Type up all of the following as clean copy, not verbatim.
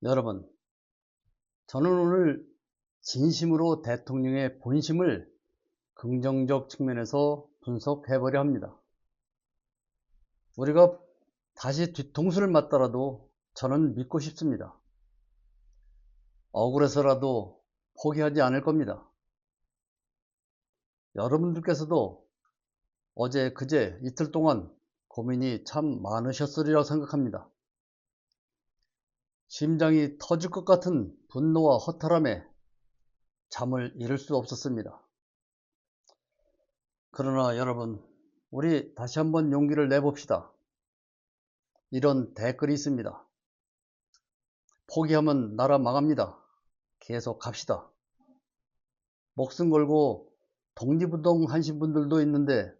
여러분, 저는 오늘 진심으로 대통령의 본심을 긍정적 측면에서 분석해 보려 합니다. 우리가 다시 뒤통수를 맞더라도 저는 믿고 싶습니다. 억울해서라도 포기하지 않을 겁니다. 여러분들께서도 어제 그제 이틀 동안 고민이 참 많으셨으리라 생각합니다. 심장이 터질 것 같은 분노와 허탈함에 잠을 이룰 수 없었습니다. 그러나 여러분, 우리 다시 한번 용기를 내봅시다. 이런 댓글이 있습니다. 포기하면 나라 망합니다. 계속 갑시다. 목숨 걸고 독립운동 하신 분들도 있는데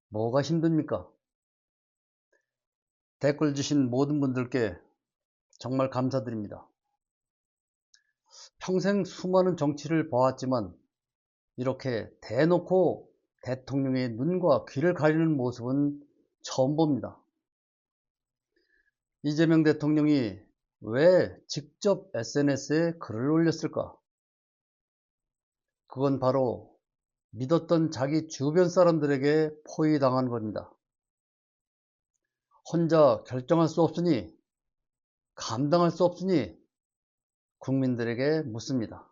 뭐가 힘듭니까? 댓글 주신 모든 분들께 정말 감사드립니다. 평생 수많은 정치를 봐왔지만 이렇게 대놓고 대통령의 눈과 귀를 가리는 모습은 처음 봅니다. 이재명 대통령이 왜 직접 SNS에 글을 올렸을까? 그건 바로 믿었던 자기 주변 사람들에게 포위당한 겁니다. 혼자 결정할 수 없으니, 감당할 수 없으니 국민들에게 묻습니다.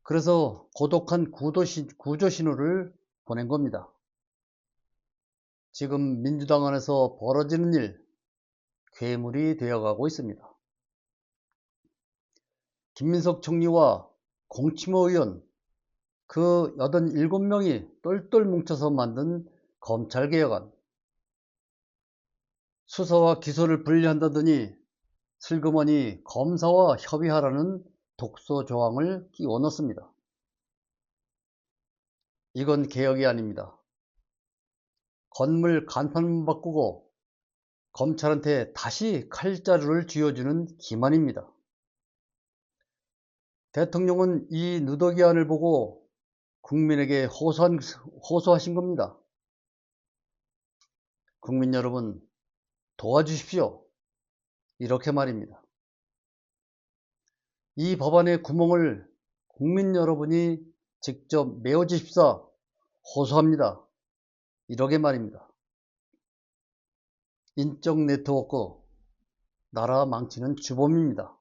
그래서 고독한 구조 신호를 보낸 겁니다. 지금 민주당 안에서 벌어지는 일, 괴물이 되어가고 있습니다. 김민석 총리와 공치모 의원, 그 87명이 똘똘 뭉쳐서 만든 검찰개혁안, 수사와 기소를 분리한다더니 슬그머니 검사와 협의하라는 독소 조항을 끼워 넣습니다. 이건 개혁이 아닙니다. 건물 간판만 바꾸고 검찰한테 다시 칼자루를 쥐어주는 기만입니다. 대통령은 이 누더기안을 보고 국민에게 호소하신 겁니다. 국민 여러분, 도와주십시오. 이렇게 말입니다. 이 법안의 구멍을 국민 여러분이 직접 메워주십사 호소합니다. 이렇게 말입니다. 인적 네트워크, 나라 망치는 주범입니다.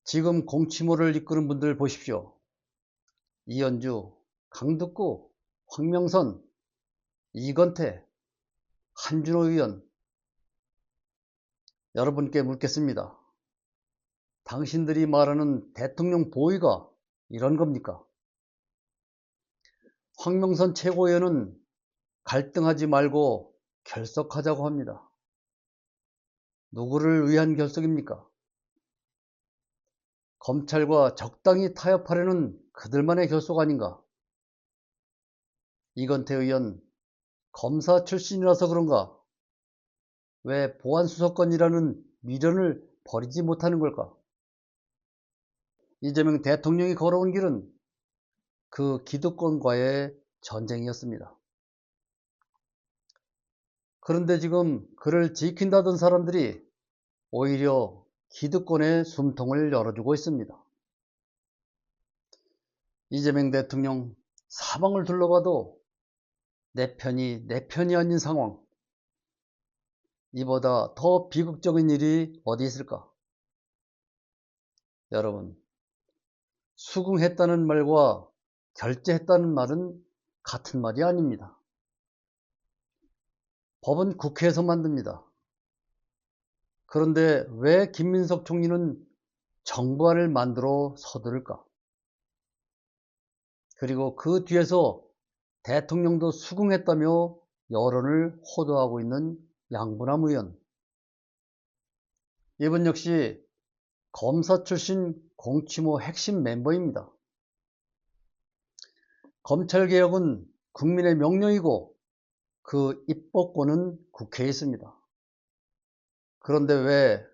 지금 공치모를 이끄는 분들 보십시오. 이현주, 강득구, 황명선, 이건태, 한준호 의원. 여러분께 묻겠습니다. 당신들이 말하는 대통령 보위가 이런 겁니까? 황명선 최고위원은 갈등하지 말고 결석하자고 합니다. 누구를 위한 결석입니까? 검찰과 적당히 타협하려는 그들만의 결속 아닌가? 이건태 의원, 검사 출신이라서 그런가? 왜 보안수사권이라는 미련을 버리지 못하는 걸까? 이재명 대통령이 걸어온 길은 그 기득권과의 전쟁이었습니다. 그런데 지금 그를 지킨다던 사람들이 오히려 기득권의 숨통을 열어주고 있습니다. 이재명 대통령 사방을 둘러봐도 내 편이 아닌 상황. 이보다 더 비극적인 일이 어디 있을까? 여러분, 수긍했다는 말과 결재했다는 말은 같은 말이 아닙니다. 법은 국회에서 만듭니다. 그런데 왜 김민석 총리는 정부안을 만들어 서두를까? 그리고 그 뒤에서 대통령도 수긍했다며 여론을 호도하고 있는 양부남 의원. 이분 역시 검사 출신 공치모 핵심 멤버입니다. 검찰개혁은 국민의 명령이고 그 입법권은 국회에 있습니다. 그런데 왜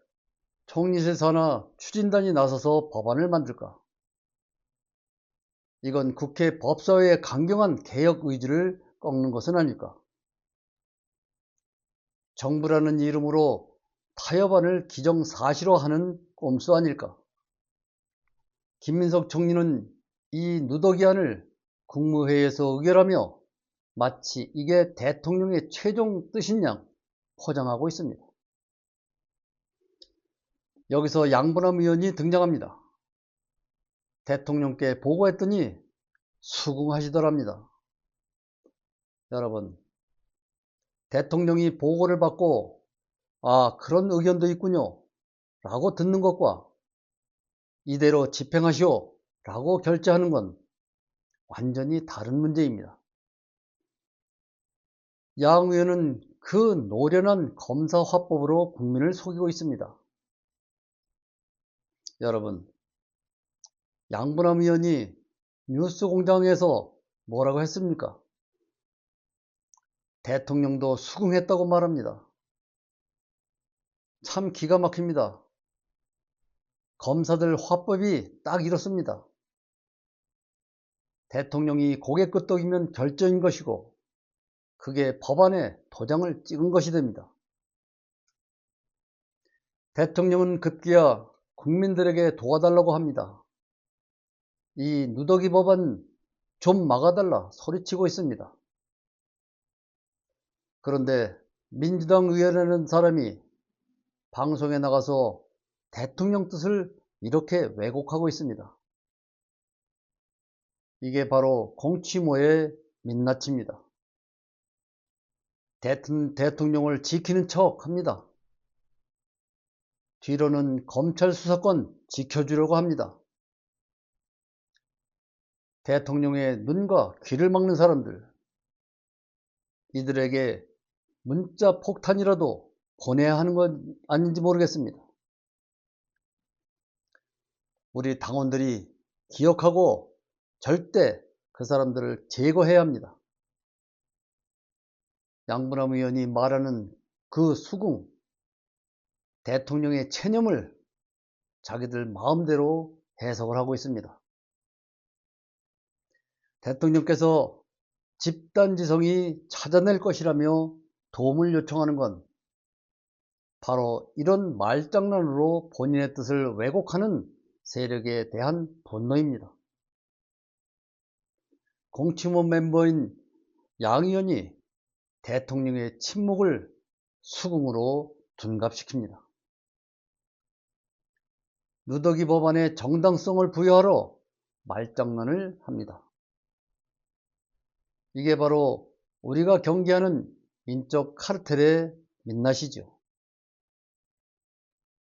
총리실 산하 추진단이 나서서 법안을 만들까? 이건 국회 법사위의 강경한 개혁 의지를 꺾는 것은 아닐까? 정부라는 이름으로 타협안을 기정사실화하는 꼼수 아닐까. 김민석 총리는 이 누더기안을 국무회의에서 의결하며 마치 이게 대통령의 최종 뜻인 양 포장하고 있습니다. 여기서 양분함 의원이 등장합니다. 대통령께 보고했더니 수긍하시더랍니다. 여러분, 대통령이 보고를 받고 아, 그런 의견도 있군요 라고 듣는 것과 이대로 집행하시오 라고 결재하는 건 완전히 다른 문제입니다. 양 의원은 그 노련한 검사 화법으로 국민을 속이고 있습니다. 여러분, 양분함 의원이 뉴스공장에서 뭐라고 했습니까? 대통령도 수긍했다고 말합니다. 참 기가 막힙니다. 검사들 화법이 딱 이렇습니다. 대통령이 고개 끄덕이면 결정인 것이고 그게 법안에 도장을 찍은 것이 됩니다. 대통령은 급기야 국민들에게 도와달라고 합니다. 이 누더기 법안 좀 막아달라 소리치고 있습니다. 그런데 민주당 의원이라는 사람이 방송에 나가서 대통령 뜻을 이렇게 왜곡하고 있습니다. 이게 바로 공치모의 민낯입니다. 대통령을 지키는 척 합니다. 뒤로는 검찰 수사권 지켜주려고 합니다. 대통령의 눈과 귀를 막는 사람들, 이들에게 문자 폭탄이라도 보내야 하는 건 아닌지 모르겠습니다. 우리 당원들이 기억하고 절대 그 사람들을 제거해야 합니다. 양분함 의원이 말하는 그 수긍, 대통령의 체념을 자기들 마음대로 해석을 하고 있습니다. 대통령께서 집단지성이 찾아낼 것이라며 도움을 요청하는 건 바로 이런 말장난으로 본인의 뜻을 왜곡하는 세력에 대한 분노입니다. 공치모 멤버인 양 의원이 대통령의 침묵을 수긍으로 둔갑시킵니다. 누더기 법안의 정당성을 부여하러 말장난을 합니다. 이게 바로 우리가 경계하는 인적 카르텔의 민낯이죠.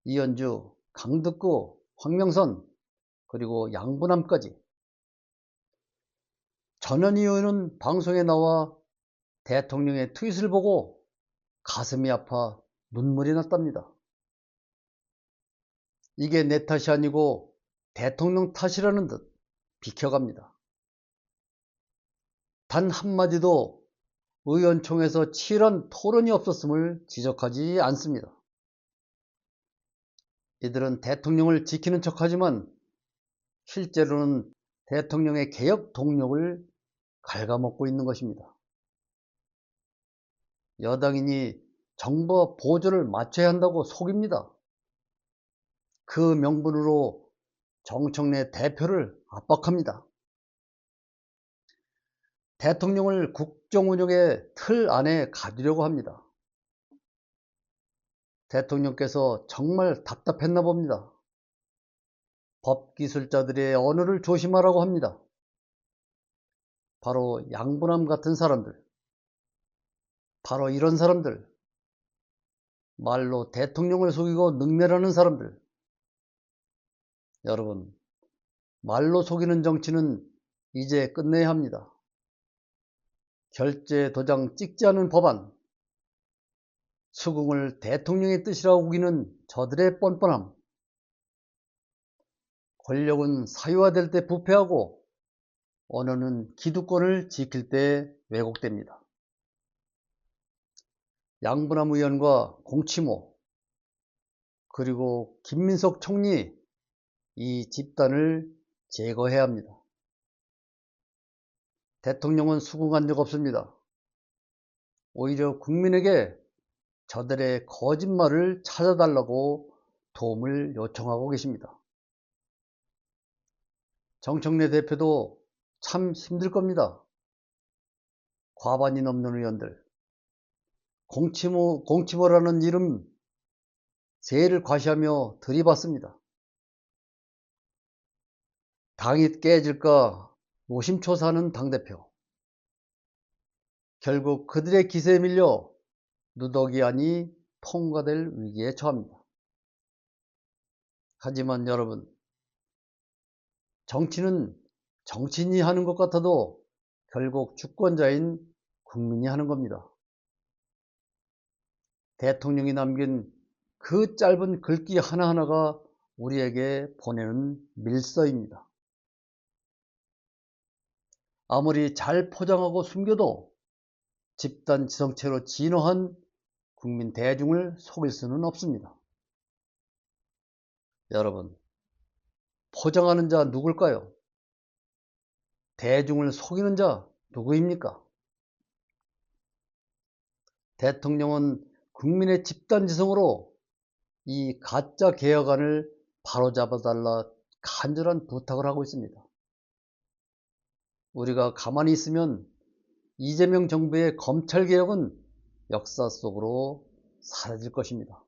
이현주, 강덕구, 황명선, 그리고 양분함까지. 전현희 의원은 방송에 나와 대통령의 트윗을 보고 가슴이 아파 눈물이 났답니다. 이게 내 탓이 아니고 대통령 탓이라는 듯 비켜갑니다. 단 한마디도 의원총회에서 치열한 토론이 없었음을 지적하지 않습니다. 이들은 대통령을 지키는 척하지만 실제로는 대통령의 개혁 동력을 갉아먹고 있는 것입니다. 여당인이 정부와 보조를 맞춰야 한다고 속입니다. 그 명분으로 정청래 대표를 압박합니다. 대통령을 국정운영의 틀 안에 가두려고 합니다. 대통령께서 정말 답답했나 봅니다. 법기술자들의 언어를 조심하라고 합니다. 바로 양분함 같은 사람들, 바로 이런 사람들, 말로 대통령을 속이고 능멸하는 사람들. 여러분, 말로 속이는 정치는 이제 끝내야 합니다. 결제 도장 찍지 않은 법안, 수긍을 대통령의 뜻이라고 우기는 저들의 뻔뻔함. 권력은 사유화될 때 부패하고 언어는 기득권을 지킬 때 왜곡됩니다. 양분함 의원과 공치모, 그리고 김민석 총리, 이 집단을 제거해야 합니다. 대통령은 수긍한 적 없습니다. 오히려 국민에게 저들의 거짓말을 찾아달라고 도움을 요청하고 계십니다. 정청래 대표도 참 힘들 겁니다. 과반이 넘는 의원들, 공치모라는 이름 새해를 과시하며 들이받습니다. 당이 깨질까 노심초사하는 당대표. 결국 그들의 기세에 밀려 누더기안이 통과될 위기에 처합니다. 하지만 여러분, 정치는 정치인이 하는 것 같아도 결국 주권자인 국민이 하는 겁니다. 대통령이 남긴 그 짧은 글귀 하나하나가 우리에게 보내는 밀서입니다. 아무리 잘 포장하고 숨겨도 집단 지성체로 진화한 국민 대중을 속일 수는 없습니다. 여러분, 포장하는 자 누굴까요? 대중을 속이는 자 누구입니까? 대통령은 국민의 집단지성으로 이 가짜 개혁안을 바로잡아달라 간절한 부탁을 하고 있습니다. 우리가 가만히 있으면 이재명 정부의 검찰개혁은 역사 속으로 사라질 것입니다.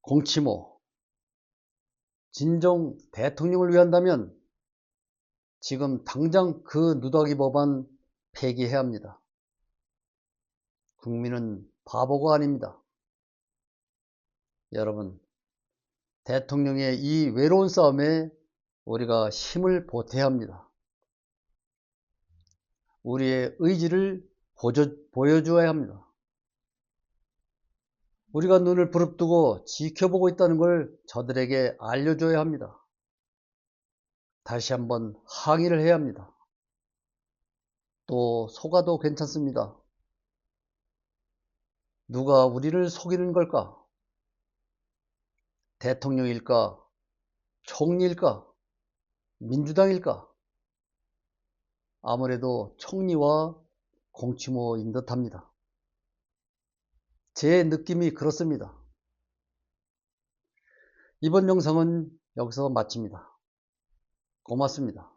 공치모, 진정 대통령을 위한다면 지금 당장 그 누더기 법안 폐기해야 합니다. 국민은 바보가 아닙니다. 여러분, 대통령의 이 외로운 싸움에 우리가 힘을 보태야 합니다. 우리의 의지를 보여줘야 합니다. 우리가 눈을 부릅뜨고 지켜보고 있다는 걸 저들에게 알려줘야 합니다. 다시 한번 항의를 해야 합니다. 또 속아도 괜찮습니다. 누가 우리를 속이는 걸까? 대통령일까? 총리일까? 민주당일까? 아무래도 총리와 공치모인 듯합니다. 제 느낌이 그렇습니다. 이번 영상은 여기서 마칩니다. 고맙습니다.